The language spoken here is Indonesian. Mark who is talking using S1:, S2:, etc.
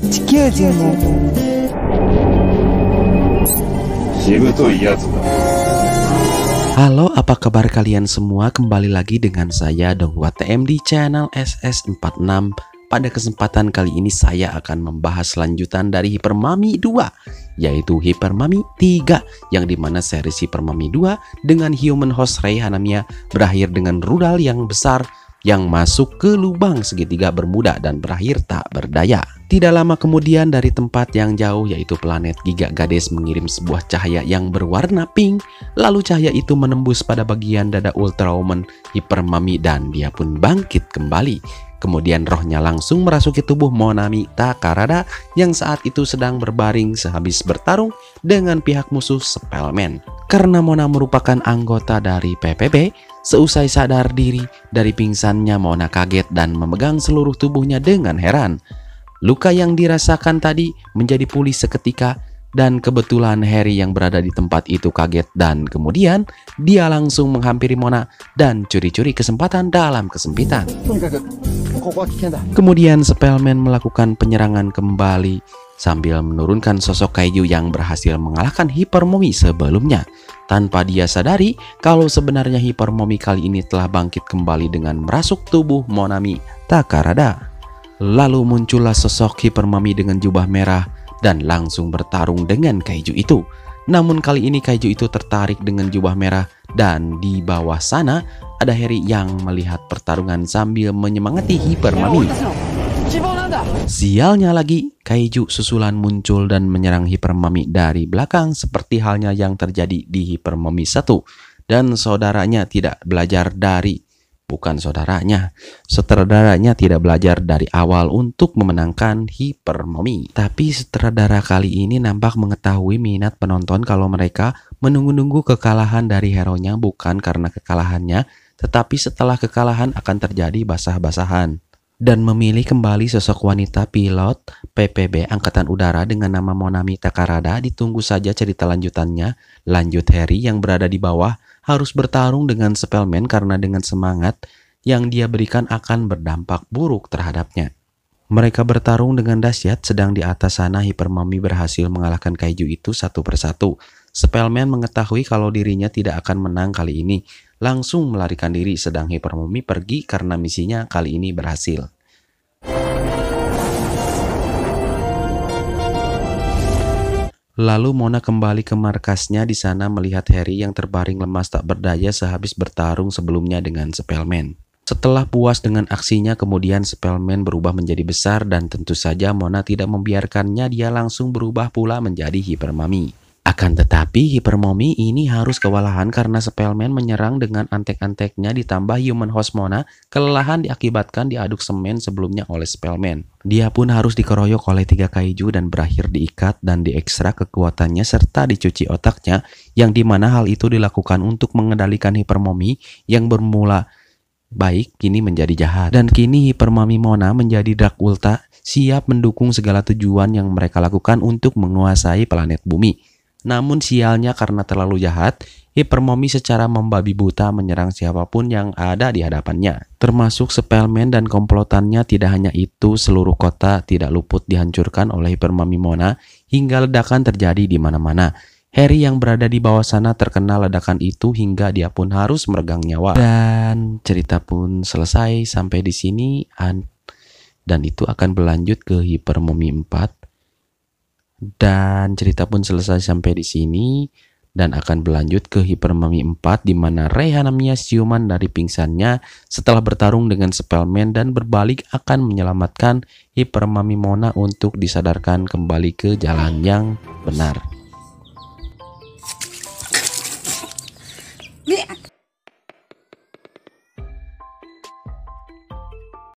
S1: 地球人も
S2: しぶといやつだ。
S3: Halo, apa kabar kalian semua? Kembali lagi dengan saya Donghua TM di channel SS46. Pada kesempatan kali ini saya akan membahas lanjutan dari Hyper Mami 2, yaitu Hyper Mami 3, yang dimana series Hyper Mami 2 dengan Human Host Rei Hanamiya berakhir dengan rudal yang besar yang masuk ke lubang segitiga Bermuda dan berakhir tak berdaya. Tidak lama kemudian dari tempat yang jauh, yaitu planet Giga Gades, mengirim sebuah cahaya yang berwarna pink. Lalu cahaya itu menembus pada bagian dada Ultra Woman Hyper Mami dan dia pun bangkit kembali. Kemudian rohnya langsung merasuki tubuh Monami Takarada yang saat itu sedang berbaring sehabis bertarung dengan pihak musuh Spellman. Karena Mona merupakan anggota dari PPB, seusai sadar diri dari pingsannya, Mona kaget dan memegang seluruh tubuhnya dengan heran. Luka yang dirasakan tadi menjadi pulih seketika, dan kebetulan Harry yang berada di tempat itu kaget dan kemudian dia langsung menghampiri Mona dan curi-curi kesempatan dalam kesempitan. Kemudian Spellman melakukan penyerangan kembali sambil menurunkan sosok kaiju yang berhasil mengalahkan Hyper Mami sebelumnya, tanpa dia sadari kalau sebenarnya Hyper Mami kali ini telah bangkit kembali dengan merasuk tubuh Monami Takarada. Lalu muncullah sosok Hyper Mami dengan jubah merah dan langsung bertarung dengan kaiju itu. Namun kali ini kaiju itu tertarik dengan jubah merah, dan di bawah sana ada Harry yang melihat pertarungan sambil menyemangati Hyper Mami. Sialnya lagi, kaiju susulan muncul dan menyerang Hyper Mami dari belakang seperti halnya yang terjadi di Hyper Mami 1. Dan saudaranya tidak belajar dari sutradaranya tidak belajar dari awal untuk memenangkan Hyper Mami. Tapi sutradara kali ini nampak mengetahui minat penonton kalau mereka menunggu-nunggu kekalahan dari hero-nya, bukan karena kekalahannya, tetapi setelah kekalahan akan terjadi basah-basahan. Dan memilih kembali sosok wanita pilot PPB Angkatan Udara dengan nama Monami Takarada. Ditunggu saja cerita lanjutannya. Lanjut, Harry yang berada di bawah harus bertarung dengan Spellman karena dengan semangat yang dia berikan akan berdampak buruk terhadapnya. Mereka bertarung dengan dahsyat, sedang di atas sana Hyper Mami berhasil mengalahkan kaiju itu satu persatu. Spellman mengetahui kalau dirinya tidak akan menang kali ini, langsung melarikan diri, sedang Hyper Mami pergi karena misinya kali ini berhasil. Lalu Mona kembali ke markasnya. Di sana melihat Harry yang terbaring lemas tak berdaya sehabis bertarung sebelumnya dengan Spellman. Setelah puas dengan aksinya, kemudian Spellman berubah menjadi besar dan tentu saja Mona tidak membiarkannya, dia langsung berubah pula menjadi Hyper Mami. Akan tetapi Hyper Mami ini harus kewalahan karena Spellman menyerang dengan antek-anteknya, ditambah Human Host Mona kelelahan diakibatkan diaduk semen sebelumnya oleh Spellman. Dia pun harus dikeroyok oleh 3 kaiju dan berakhir diikat dan diekstrak kekuatannya serta dicuci otaknya, yang dimana hal itu dilakukan untuk mengendalikan Hyper Mami yang bermula baik kini menjadi jahat. Dan kini Hyper Mami Mona menjadi Dark Ulta, siap mendukung segala tujuan yang mereka lakukan untuk menguasai planet bumi. Namun sialnya karena terlalu jahat, Hyper Mami secara membabi buta menyerang siapapun yang ada di hadapannya, termasuk Spellman dan komplotannya. Tidak hanya itu, seluruh kota tidak luput dihancurkan oleh Hyper Mami Mona hingga ledakan terjadi di mana-mana. Harry yang berada di bawah sana terkena ledakan itu hingga dia pun harus meregang nyawa. Dan cerita pun selesai sampai di sini, dan itu akan berlanjut ke Hyper Mami 4. Dan cerita pun selesai sampai di sini dan akan berlanjut ke Hyper Mami 4, di mana Rei Hanamiya siuman dari pingsannya setelah bertarung dengan Spellman dan berbalik akan menyelamatkan Hyper Mami Mona untuk disadarkan kembali ke jalan yang benar.